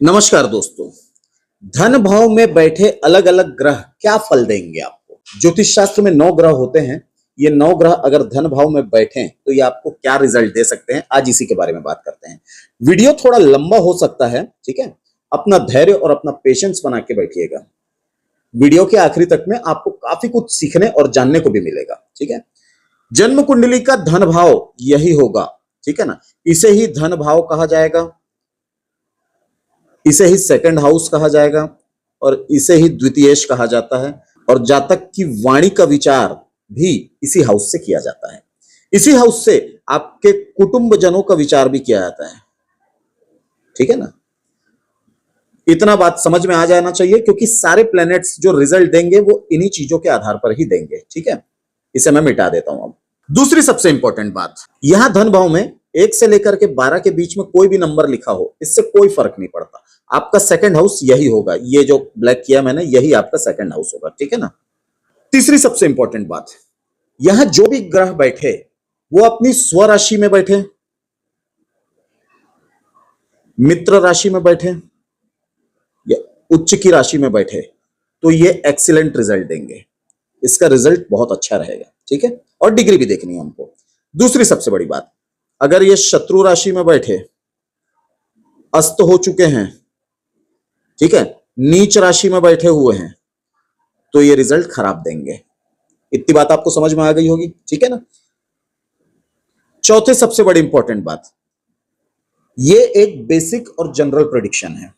नमस्कार दोस्तों। धन भाव में बैठे अलग अलग ग्रह क्या फल देंगे आपको। ज्योतिष शास्त्र में 9 ग्रह होते हैं। ये 9 ग्रह अगर धन भाव में बैठे तो ये आपको क्या रिजल्ट दे सकते हैं, आज इसी के बारे में बात करते हैं। वीडियो थोड़ा लंबा हो सकता है, ठीक है। अपना धैर्य और अपना पेशेंस बना के बैठिएगा। वीडियो के आखिरी तक में आपको काफी कुछ सीखने और जानने को भी मिलेगा, ठीक है। जन्म कुंडली का धन भाव यही होगा, ठीक है ना। इसे ही धन भाव कहा जाएगा, इसे ही सेकंड हाउस कहा जाएगा और इसे ही द्वितीयेश कहा जाता है। और जातक की वाणी का विचार भी इसी हाउस से किया जाता है। इसी हाउस से आपके कुटुंबजनों का विचार भी किया जाता है, ठीक है ना। इतना बात समझ में आ जाना चाहिए, क्योंकि सारे प्लैनेट्स जो रिजल्ट देंगे वो इन्हीं चीजों के आधार पर ही देंगे, ठीक है। इसे मैं मिटा देता हूं। अब दूसरी सबसे इंपॉर्टेंट बात, यहां धन भाव में 1 से लेकर के 12 के बीच में कोई भी नंबर लिखा हो, इससे कोई फर्क नहीं पड़ता। आपका सेकंड हाउस यही होगा। ये जो ब्लैक किया मैंने, यही आपका सेकंड हाउस होगा, ठीक है ना। तीसरी सबसे इंपॉर्टेंट बात, यहां जो भी ग्रह बैठे वो अपनी स्वराशि में बैठे, मित्र राशि में बैठे या उच्च की राशि में बैठे, तो ये एक्सीलेंट रिजल्ट देंगे। इसका रिजल्ट बहुत अच्छा रहेगा, ठीक है। और डिग्री भी देखनी है हमको। दूसरी सबसे बड़ी बात, अगर ये शत्रु राशि में बैठे, अस्त हो चुके हैं, ठीक है, नीच राशि में बैठे हुए हैं, तो ये रिजल्ट खराब देंगे। इतनी बात आपको समझ में आ गई होगी, ठीक है ना। चौथे सबसे बड़ी इंपॉर्टेंट बात, ये एक बेसिक और जनरल प्रेडिक्शन है।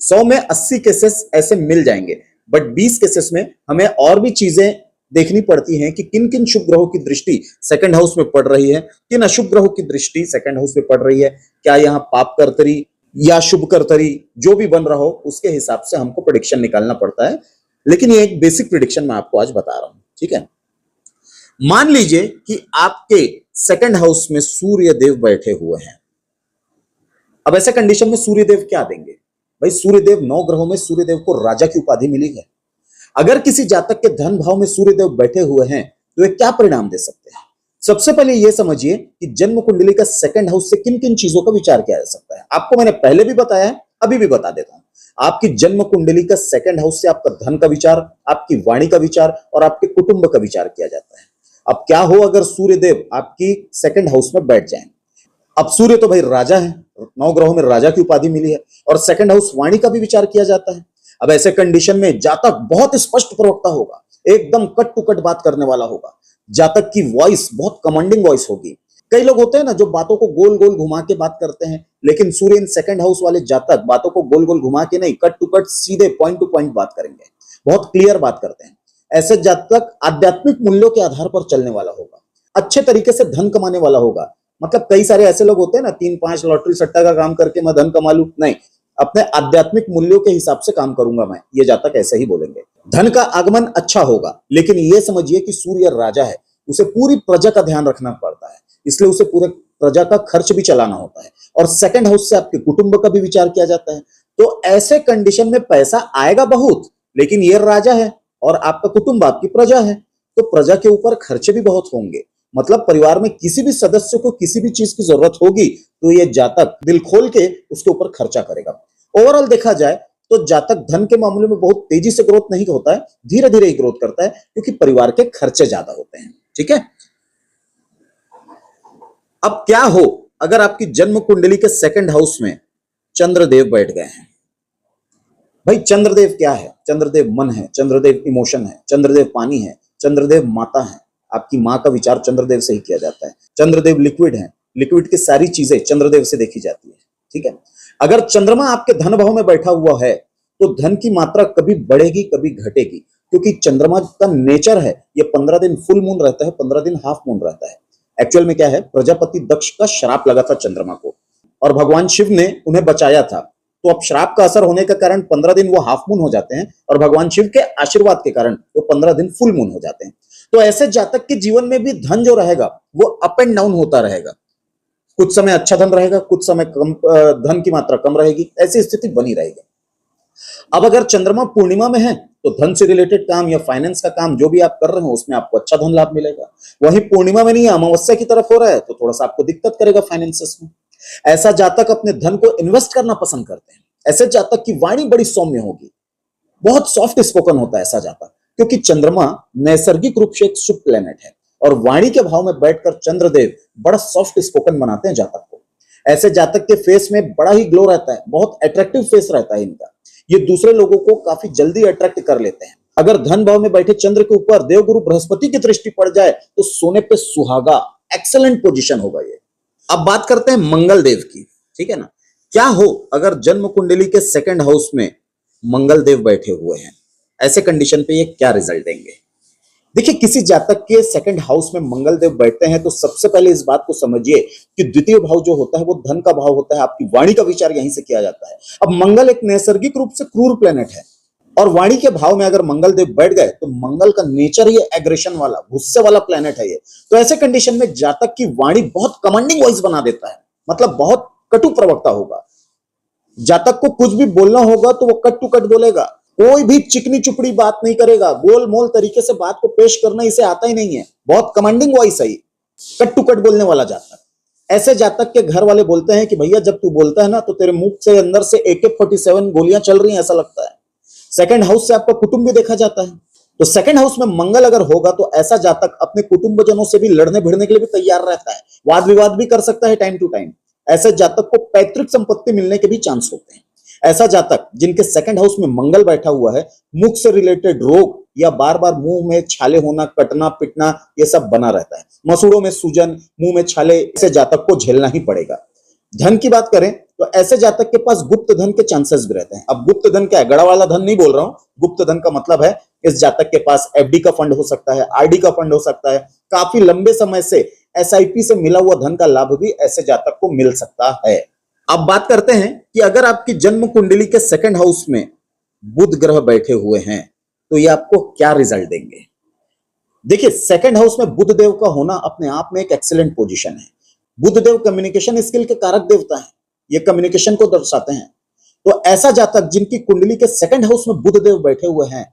100 में 80 केसेस ऐसे मिल जाएंगे, बट 20 केसेस में हमें और भी चीजें देखनी पड़ती हैं कि किन किन शुभ ग्रहों की दृष्टि सेकंड हाउस में पड़ रही है, किन अशुभ ग्रहों की दृष्टि सेकंड हाउस में पड़ रही है। क्या यहां पाप कर्तरी या शुभ कर्तरी जो भी बन रहा हो, उसके हिसाब से हमको प्रेडिक्शन निकालना पड़ता है। लेकिन ये एक बेसिक प्रेडिक्शन मैं आपको आज बता रहा हूं, ठीक है। मान लीजिए कि आपके सेकंड हाउस में सूर्य देव बैठे हुए हैं। अब ऐसे कंडीशन में सूर्य देव क्या देंगे भाई। सूर्य देव 9 ग्रहों में सूर्य देव को राजा की उपाधि मिली है। अगर किसी जातक के धन भाव में सूर्य देव बैठे हुए हैं तो ये क्या परिणाम दे सकते हैं। सबसे पहले यह समझिए कि जन्म कुंडली का सेकंड हाउस से किन किन चीजों का विचार किया जा सकता है। आपको मैंने पहले भी बताया है, अभी भी बता देता हूं। आपकी जन्म कुंडली का सेकंड हाउस से आपका धन का विचार, आपकी वाणी का विचार और आपके कुटुंब का विचार किया जाता है। अब क्या हो अगर सूर्य देव आपकी सेकंड हाउस में बैठ जाए। अब सूर्य तो भाई राजा है, 9 ग्रहों में राजा की उपाधि मिली है, और सेकंड हाउस वाणी का भी विचार किया जाता है। अब ऐसे कंडीशन में जातक बहुत स्पष्ट प्रवक्ता होगा, एकदम कट टू कट बात करने वाला होगा। जातक की वॉइस बहुत कमांडिंग वॉइस होगी। कई लोग होते हैं ना जो बातों को गोल गोल घुमा के बात करते हैं, लेकिन सूर्य इन सेकंड हाउस वाले जातक बातों को गोल गोल घुमा के नहीं, कट टू कट सीधे पॉइंट टू पॉइंट बात करेंगे, बहुत क्लियर बात करते हैं। ऐसे जातक आध्यात्मिक मूल्यों के आधार पर चलने वाला होगा, अच्छे तरीके से धन कमाने वाला होगा। मतलब कई सारे ऐसे लोग होते हैं ना, 3-5 लॉटरी सट्टा का काम करके मैं धन कमा लूं, नहीं, अपने आध्यात्मिक मूल्यों के हिसाब से काम करूंगा मैं, ये जातक ऐसे ही बोलेंगे। धन का आगमन अच्छा होगा, लेकिन ये समझिए कि सूर्य राजा है, उसे पूरी प्रजा का ध्यान रखना पड़ता है, इसलिए उसे पूरे प्रजा का खर्च भी चलाना होता है। और सेकंड हाउस से आपके कुटुंब का भी विचार किया जाता है। तो ऐसे कंडीशन में पैसा आएगा बहुत, लेकिन ये राजा है और आपका कुटुंब आपकी प्रजा है, तो प्रजा के ऊपर खर्चे भी बहुत होंगे। मतलब परिवार में किसी भी सदस्य को किसी भी चीज की जरूरत होगी तो ये जातक दिल खोल के उसके ऊपर खर्चा करेगा। ओवरऑल देखा जाए तो जातक धन के मामले में बहुत तेजी से ग्रोथ नहीं होता है, धीरे धीरे ही ग्रोथ करता है, क्योंकि परिवार के खर्चे ज्यादा होते हैं, ठीक है। अब क्या हो अगर आपकी जन्म कुंडली के सेकंड हाउस में चंद्रदेव बैठ गए हैं। भाई चंद्रदेव क्या है। चंद्रदेव मन है, चंद्रदेव इमोशन है, चंद्रदेव पानी है, चंद्रदेव माता है। आपकी मां का विचार चंद्रदेव से ही किया जाता है। चंद्रदेव लिक्विड है, लिक्विड की सारी चीजें चंद्रदेव से देखी जाती है, ठीक है। अगर चंद्रमा आपके धन भाव में बैठा हुआ है तो धन की मात्रा कभी बढ़ेगी कभी घटेगी, क्योंकि चंद्रमा का नेचर है, ये 15 दिन फुल मून रहता है, 15 दिन हाफ मून रहता है। एक्चुअल में क्या है, प्रजापति दक्ष का श्राप लगा था चंद्रमा को, और भगवान शिव ने उन्हें बचाया था। तो अब श्राप का असर होने के कारण 15 दिन वो हाफ मून हो जाते हैं, और भगवान शिव के आशीर्वाद के कारण वो 15 दिन फुल मून हो जाते हैं। तो ऐसे जातक के जीवन में भी धन जो रहेगा वो अप एंड डाउन होता रहेगा। कुछ समय अच्छा धन रहेगा, कुछ समय कम, धन की मात्रा कम रहेगी, ऐसी स्थिति बनी रहेगी। अब अगर चंद्रमा पूर्णिमा में है तो धन से रिलेटेड काम या फाइनेंस का काम जो भी आप कर रहे हो उसमें आपको अच्छा धन लाभ मिलेगा। वहीं पूर्णिमा में नहीं, अमावस्या की तरफ हो रहा है तो थोड़ा सा आपको दिक्कत करेगा फाइनेंसेस में। ऐसा जातक अपने धन को इन्वेस्ट करना पसंद करते हैं, ऐसे जातक की वाणी बड़ी सौम्य होगी, बहुत सॉफ्ट स्पोकन होता है ऐसा जातक, क्योंकि चंद्रमा नैसर्गिक रूप से एक शुभ प्लेनेट है और वाणी के भाव में बैठकर चंद्रदेव बड़ा सॉफ्ट स्पोकन बनाते हैं जातक को। ऐसे जातक के फेस में बड़ा ही ग्लो रहता है, बहुत अट्रैक्टिव फेस रहता है इनका। ये दूसरे लोगों को काफी जल्दी अट्रैक्ट कर लेते हैं। अगर धन भाव में बैठे चंद्र के ऊपर देवगुरु बृहस्पति की दृष्टि पड़ जाए तो सोने पे सुहागा, एक्सेलेंट पोजीशन होगा ये। अब बात करते हैं मंगल देव की, ठीक है ना। क्या हो अगर जन्म कुंडली के सेकंड हाउस में मंगल देव बैठे हुए हैं, ऐसे कंडीशन पे ये क्या रिजल्ट देंगे। देखिए, किसी जातक के सेकंड हाउस में मंगल देव बैठते हैं तो सबसे पहले इस बात को समझिए कि द्वितीय भाव जो होता है वो धन का भाव होता है, आपकी वाणी का विचार यहीं से किया जाता है। अब मंगल एक नैसर्गिक रूप से क्रूर प्लेनेट है और वाणी के भाव में अगर मंगल देव बैठ गए तो मंगल का नेचर ही एग्रेशन वाला, गुस्से वाला प्लेनेट है ये। तो ऐसे कंडीशन में जातक की वाणी बहुत कमांडिंग वॉइस बना देता है, मतलब बहुत कटु प्रवक्ता होगा। जातक को कुछ भी बोलना होगा तो वो कट टू कट बोलेगा, कोई भी चिकनी चुपड़ी बात नहीं करेगा, गोल मोल तरीके से बात को पेश करना इसे आता ही नहीं है। बहुत कमांडिंग वॉइस है, कट टू कट बोलने वाला जातक। ऐसे जातक के घर वाले बोलते हैं कि भैया जब तू बोलता है ना तो तेरे मुख से अंदर से AK-47 गोलियां चल रही हैं ऐसा लगता है। सेकंड हाउस से आपका कुटुंब भी देखा जाता है, तो सेकंड हाउस में मंगल अगर होगा तो ऐसा जातक अपने कुटुंबजनों से भी लड़ने भिड़ने के लिए भी तैयार रहता है, वाद विवाद भी कर सकता है टाइम टू टाइम। ऐसे जातक को पैतृक संपत्ति मिलने के भी चांस होते हैं। ऐसा जातक जिनके सेकंड हाउस में मंगल बैठा हुआ है, मुख से रिलेटेड रोग या बार बार मुंह में छाले होना, कटना पिटना, ये सब बना रहता है। मसूड़ों में सूजन, मुंह में छाले, ऐसे जातक को झेलना ही पड़ेगा। धन की बात करें तो ऐसे जातक के पास गुप्त धन के चांसेस भी रहते हैं। अब गुप्त धन क्या है, गड़ा वाला धन नहीं बोल रहा हूं। गुप्त धन का मतलब है इस जातक के पास FD का फंड हो सकता है, RD का फंड हो सकता है, काफी लंबे समय से SIP से मिला हुआ धन का लाभ भी ऐसे जातक को मिल सकता है। अब बात करते हैं कि अगर आपकी जन्म कुंडली के सेकंड हाउस में बुध ग्रह बैठे हुए हैं तो ये आपको क्या रिजल्ट देंगे। देखिए, सेकंड हाउस में बुध देव का होना अपने आप में एक एक्सीलेंट पोजीशन है। बुध देव कम्युनिकेशन स्किल के कारक देवता हैं, ये कम्युनिकेशन को दर्शाते हैं। तो ऐसा जातक जिनकी कुंडली के सेकंड हाउस में बुध देव बैठे हुए हैं,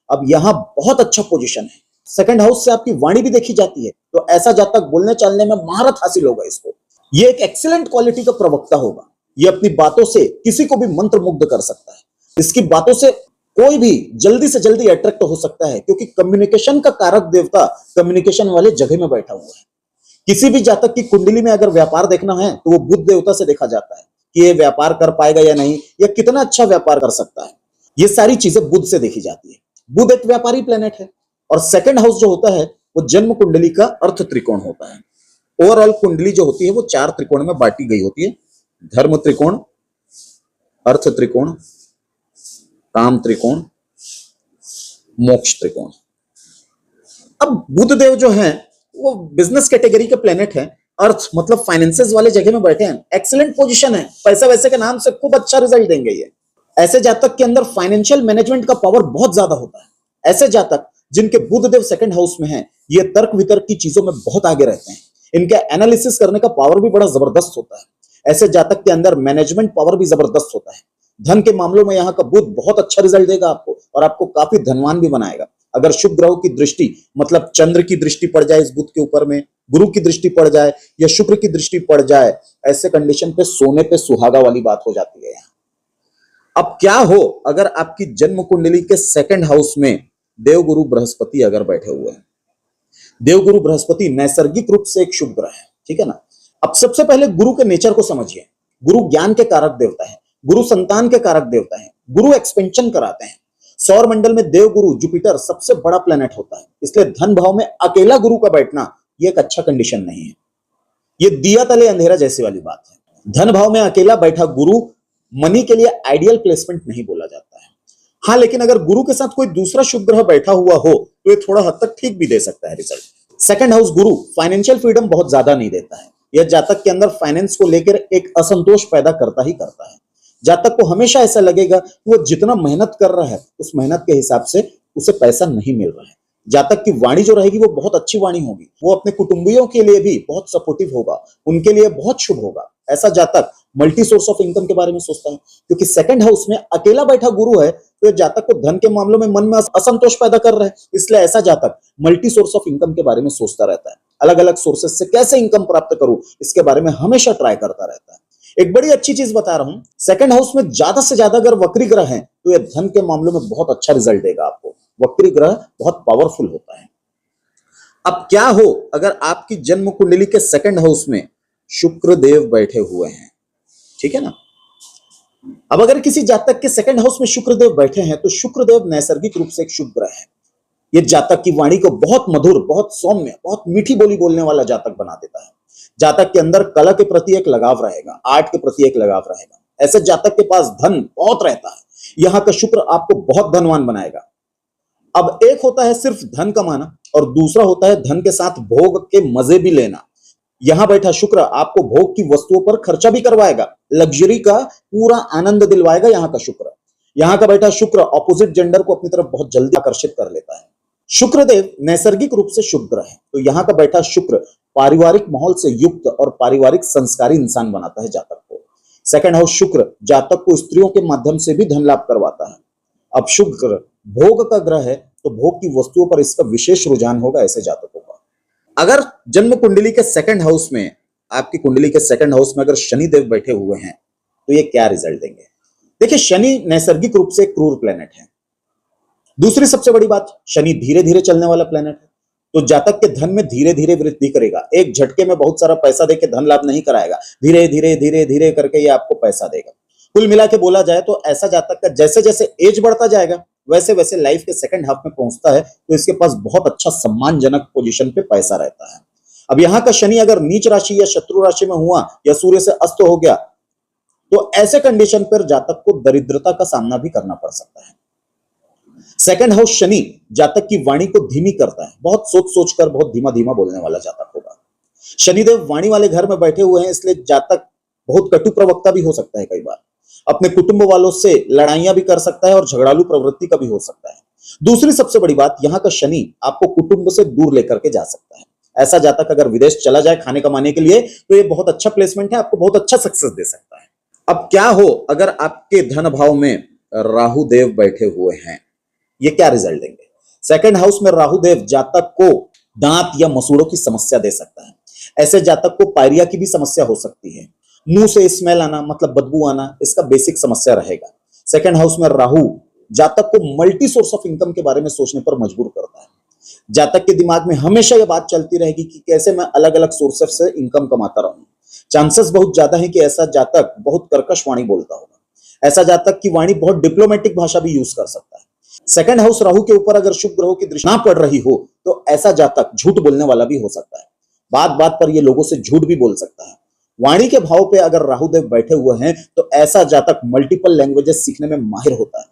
अब यहां बहुत अच्छा पोजीशन है। सेकंड हाउस से आपकी वाणी भी देखी जाती है, तो ऐसा जातक बोलने चालने में महारत हासिल होगा इसको। ये एक एक्सीलेंट क्वालिटी का प्रवक्ता होगा। ये अपनी बातों से किसी को भी मंत्रमुग्ध कर सकता है। इसकी बातों से कोई भी जल्दी से जल्दी अट्रैक्ट हो सकता है, क्योंकि कम्युनिकेशन का कारक देवता कम्युनिकेशन वाले जगह में बैठा हुआ है। किसी भी जातक की कुंडली में अगर व्यापार देखना है तो वो बुध देवता से देखा जाता है कि ये व्यापार कर पाएगा या नहीं, या कितना अच्छा व्यापार कर सकता है। ये सारी चीजें बुध से देखी जाती है। बुध एक व्यापारी प्लेनेट है और सेकंड हाउस जो होता है वो जन्म कुंडली का अर्थ त्रिकोण होता है। ओवरऑल कुंडली जो होती है वो 4 त्रिकोण में बांटी गई होती है, धर्म त्रिकोण, अर्थ त्रिकोण, काम त्रिकोण, मोक्ष त्रिकोण। अब बुध देव जो है वो बिजनेस कैटेगरी के प्लेनेट है। अर्थ मतलब फाइनेंसेस वाले जगह में बैठे हैं, एक्सीलेंट पोजीशन है, पैसा वैसे के नाम से खूब अच्छा रिजल्ट देंगे ये। ऐसे जातक के अंदर फाइनेंशियल मैनेजमेंट का पावर बहुत ज्यादा होता है। ऐसे जातक जिनके बुध देव सेकंड हाउस में है, ये तर्क वितर्क की चीजों में बहुत आगे रहते हैं। इनके एनालिसिस करने का पावर भी बड़ा जबरदस्त होता है। ऐसे जातक के अंदर मैनेजमेंट पावर भी जबरदस्त होता है। धन के मामलों में यहाँ का बुध बहुत अच्छा रिजल्ट देगा आपको और आपको काफी धनवान भी बनाएगा। अगर शुभ ग्रहों की दृष्टि मतलब चंद्र की दृष्टि पड़ जाए इस बुध के ऊपर में, गुरु की दृष्टि पड़ जाए या शुक्र की दृष्टि पड़ जाए, ऐसे कंडीशन पे सोने पे सुहागा वाली बात हो जाती है। अब क्या हो अगर आपकी जन्म कुंडली के सेकंड हाउस में देवगुरु बृहस्पति अगर बैठे हुए हैं। देवगुरु बृहस्पति नैसर्गिक रूप से एक शुभ ग्रह है, ठीक है ना। अब सबसे पहले गुरु के नेचर को समझिए। गुरु ज्ञान के कारक देवता है, गुरु संतान के कारक देवता है, गुरु एक्सपेंशन कराते हैं। सौर मंडल में देवगुरु जुपिटर सबसे बड़ा प्लेनेट होता है, इसलिए धन भाव में अकेला गुरु का बैठना ये एक अच्छा कंडीशन नहीं है। ये दिया तले अंधेरा जैसी वाली बात है। धन भाव में अकेला बैठा गुरु मनी के लिए आइडियल प्लेसमेंट नहीं बोला जाता है। हाँ, लेकिन अगर गुरु के साथ कोई दूसरा शुभ ग्रह बैठा हुआ हो तो ये थोड़ा हद तक ठीक भी दे सकता है रिजल्ट। सेकंड हाउस गुरु फाइनेंशियल फ्रीडम बहुत ज्यादा नहीं देता है। यह जातक के अंदर फाइनेंस को लेकर एक असंतोष पैदा करता ही करता है। जातक को हमेशा ऐसा लगेगा कि वो जितना मेहनत कर रहा है उस मेहनत के हिसाब से उसे पैसा नहीं मिल रहा है। जातक की वाणी जो रहेगी वो बहुत अच्छी वाणी होगी, वो अपने कुटुंबियों के लिए भी बहुत सपोर्टिव होगा, उनके लिए बहुत शुभ होगा। ऐसा जातक मल्टी सोर्स ऑफ इनकम के बारे में सोचता है, क्योंकि सेकंड हाउस में अकेला बैठा गुरु है तो ये जातक को धन के मामलों में मन में असंतोष पैदा कर रहा है। इसलिए ऐसा जातक मल्टी सोर्स ऑफ इनकम के बारे में सोचता रहता है, अलग अलग सोर्सेस से कैसे इनकम प्राप्त करूं इसके बारे में हमेशा ट्राई करता रहता है। एक बड़ी अच्छी चीज बता रहा हूं, सेकंड हाउस में ज्यादा से ज्यादा अगर वक्री ग्रह हैं तो ये धन के मामलों में बहुत अच्छा रिजल्ट देगा आपको। वक्री ग्रह बहुत पावरफुल होता है। अब क्या हो अगर आपकी जन्म कुंडली के सेकंड हाउस में शुक्र देव बैठे हुए हैं, ठीक है ना। अब अगर किसी जातक के सेकंड हाउस में शुक्र देव बैठे हैं तो शुक्र देव नैसर्गिक रूप से एक शुभ ग्रह है। ये जातक की वाणी को बहुत मधुर, बहुत सौम्य, बहुत मीठी बोली बोलने वाला जातक बना देता है। जातक के अंदर कला के प्रति एक लगाव रहेगा, आर्ट के प्रति एक लगाव रहेगा। ऐसे जातक के पास धन बहुत रहता है। यहां का शुक्र आपको बहुत धनवान बनाएगा। अब एक होता है सिर्फ धन कमाना और दूसरा होता है धन के साथ भोग के मजे भी लेना। यहां बैठा शुक्र आपको भोग की वस्तुओं पर खर्चा भी करवाएगा, लग्जरी का पूरा आनंद दिलवाएगा। यहां का शुक्र, यहां का बैठा शुक्र ऑपोजिट जेंडर को अपनी तरफ बहुत जल्दी आकर्षित कर लेता है। शुक्रदेव नैसर्गिक रूप से शुभ ग्रह है, तो यहां का बैठा शुक्र पारिवारिक माहौल से युक्त और पारिवारिक संस्कारी इंसान बनाता है जातक को। सेकंड हाउस शुक्र जातक को स्त्रियों के माध्यम से भी धन लाभ करवाता है। अब शुक्र भोग का ग्रह है तो भोग की वस्तुओं पर इसका विशेष रुझान होगा ऐसे जातकों का। अगर जन्म कुंडली के सेकंड हाउस में, आपकी कुंडली के सेकंड हाउस में अगर शनि देव बैठे हुए हैं तो ये क्या रिजल्ट देंगे? देखिए, शनि नैसर्गिक रूप से क्रूर प्लेनेट है। दूसरी सबसे बड़ी बात, शनि धीरे धीरे चलने वाला प्लेनेट है, तो जातक के धन में धीरे धीरे वृद्धि करेगा। एक झटके में बहुत सारा पैसा देके धन लाभ नहीं कराएगा, धीरे धीरे धीरे धीरे करके ये आपको पैसा देगा। कुल मिला के बोला जाए तो ऐसा जातक का जैसे जैसे एज बढ़ता जाएगा वैसे वैसे लाइफ के सेकंड हाफ में पहुंचता है तो इसके पास बहुत अच्छा सम्मानजनक पोजीशन पे पैसा रहता है। अब यहां का शनि अगर नीच राशि या शत्रु राशि में हुआ या सूर्य से अस्त हो गया तो ऐसे कंडीशन पर जातक को दरिद्रता का सामना भी करना पड़ सकता है। सेकंड हाउस शनि जातक की वाणी को धीमी करता है, बहुत सोच सोचकर बहुत धीमा धीमा बोलने वाला जातक होगा। शनिदेव वाणी वाले घर में बैठे हुए हैं, इसलिए जातक बहुत कटु प्रवक्ता भी हो सकता है। कई बार अपने कुटुंब वालों से लड़ाइयां भी कर सकता है और झगड़ालू प्रवृत्ति का भी हो सकता है। दूसरी सबसे बड़ी बात, यहां का शनि आपको कुटुंब से दूर लेकर के जा सकता है। ऐसा जातक अगर विदेश चला जाए खाने कमाने के लिए तो ये बहुत अच्छा प्लेसमेंट है, आपको बहुत अच्छा सक्सेस दे सकता है। अब क्या हो अगर आपके धन भाव में राहु देव बैठे हुए हैं, ये क्या रिजल्ट देंगे? सेकंड हाउस में राहु देव जातक को दांत या मसूड़ों की समस्या दे सकता है। ऐसे जातक को पायरिया की भी समस्या हो सकती है, मुंह से स्मेल आना मतलब बदबू आना, इसका बेसिक समस्या रहेगा। सेकंड हाउस में राहु जातक को मल्टी सोर्स ऑफ इनकम के बारे में सोचने पर मजबूर करता है। जातक के दिमाग में हमेशा यह बात चलती रहेगी कि कैसे मैं अलग अलग सोर्सेस से इनकम कमाता रहूं। चांसेस बहुत ज्यादा है कि ऐसा जातक बहुत कर्कश वाणी बोलता होगा। ऐसा जातक की वाणी बहुत डिप्लोमेटिक भाषा भी यूज कर सकता है। सेकंड हाउस राहु के ऊपर अगर शुभ ग्रहों की दृष्टि ना पड़ रही हो तो ऐसा जातक झूठ बोलने वाला भी हो सकता है। बात बात पर ये लोगों से झूठ भी बोल सकता है। वाणी के भाव पे अगर राहुदेव बैठे हुए हैं तो ऐसा जातक मल्टीपल लैंग्वेजेस सीखने में माहिर होता है।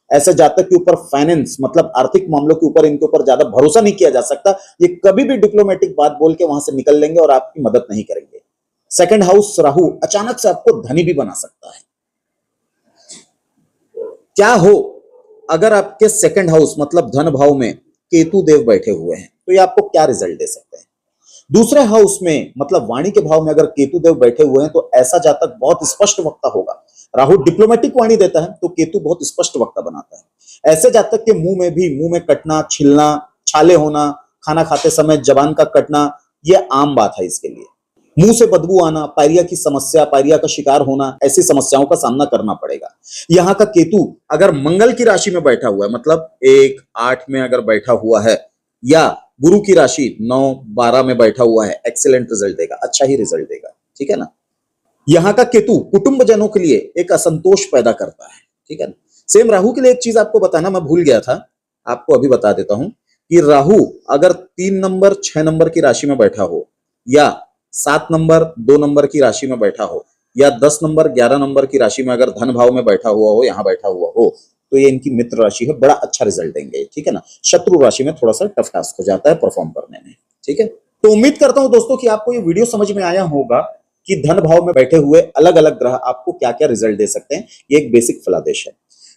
ऐसे जातक के ऊपर फाइनेंस मतलब आर्थिक मामलों के ऊपर इनके ऊपर ज्यादा भरोसा नहीं किया जा सकता। ये कभी भी डिप्लोमेटिक बात बोल के वहां से निकल लेंगे और आपकी मदद नहीं करेंगे। सेकंड हाउस राहु अचानक से आपको धनी भी बना सकता है। क्या हो अगर आपके सेकंड हाउस मतलब धन भाव में केतु देव बैठे हुए हैं तो ये आपको क्या रिजल्ट दे सकते हैं? दूसरे हाउस में मतलब वाणी के भाव में अगर केतु देव बैठे हुए हैं तो ऐसा जातक बहुत स्पष्ट वक्ता होगा। राहु डिप्लोमेटिक वाणी देता है तो केतु बहुत स्पष्ट वक्ता बनाता है। ऐसे जातक के मुंह में कटना, छिलना, छाले होना, खाना खाते समय जबान का कटना, यह आम बात है। इसके लिए मुंह से बदबू आना, पायरिया की समस्या, पायरिया का शिकार होना, ऐसी समस्याओं का सामना करना पड़ेगा। यहां का केतु अगर मंगल की राशि में बैठा हुआ है मतलब 1-8 में अगर बैठा हुआ है या गुरु की राशि 9-12 में बैठा हुआ है, एक्सीलेंट रिजल्ट देगा, अच्छा ही रिजल्ट देगा। ठीक है ना। यहां का केतु कुटुंबजनों के लिए एक असंतोष पैदा करता है। ठीक है ना। सेम राहु के लिए एक चीज आपको बताना मैं भूल गया था, आपको अभी बता देता हूं कि राहु अगर 3 नंबर 6 नंबर की राशि में बैठा हो या 7 नंबर 2 नंबर की राशि में बैठा हो या 10 नंबर 11 नंबर की राशि में अगर धन भाव में बैठा हुआ हो, यहां बैठा हुआ हो, तो ये इनकी मित्र राशि है, बड़ा अच्छा रिजल्ट देंगे। ठीक है ना। शत्रु राशि में थोड़ा सा टफ टास्क हो जाता है परफॉर्म करने में। ठीक है। तो उम्मीद करता हूं दोस्तों कि आपको ये वीडियो समझ में आया होगा कि धन भाव में बैठे हुए अलग अलग ग्रह आपको क्या क्या रिजल्ट दे सकते हैं। ये एक बेसिक फलादेश है।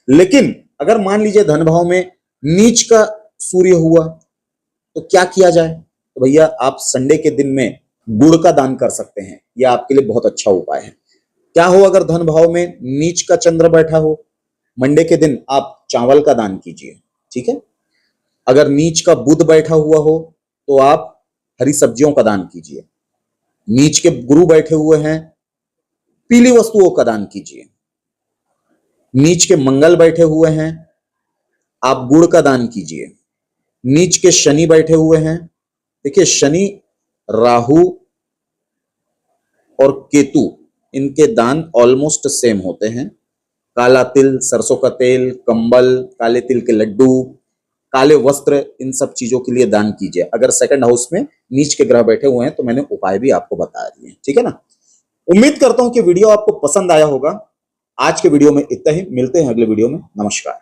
लेकिन अगर मान लीजिए धन भाव में नीच का सूर्य हुआ तो क्या किया जाए? तो भैया आप संडे के दिन में गुड़ का दान कर सकते हैं, यह आपके लिए बहुत अच्छा उपाय है। क्या हो अगर धन भाव में नीच का चंद्र बैठा हो, मंडे के दिन आप चावल का दान कीजिए। ठीक है। अगर नीच का बुध बैठा हुआ हो तो आप हरी सब्जियों का दान कीजिए। नीच के गुरु बैठे हुए हैं पीली वस्तुओं का दान कीजिए। नीच के मंगल बैठे हुए हैं, आप गुड़ का दान कीजिए। नीच के शनि बैठे हुए हैं, देखिए शनि, राहु और केतु, इनके दान ऑलमोस्ट सेम होते हैं। काला तिल, सरसों का तेल, कंबल, काले तिल के लड्डू, काले वस्त्र, इन सब चीजों के लिए दान कीजिए। अगर सेकंड हाउस में नीच के ग्रह बैठे हुए हैं तो मैंने उपाय भी आपको बता दिए, ठीक है ना। उम्मीद करता हूं कि वीडियो आपको पसंद आया होगा। आज के वीडियो में इतना ही, मिलते हैं अगले वीडियो में। नमस्कार।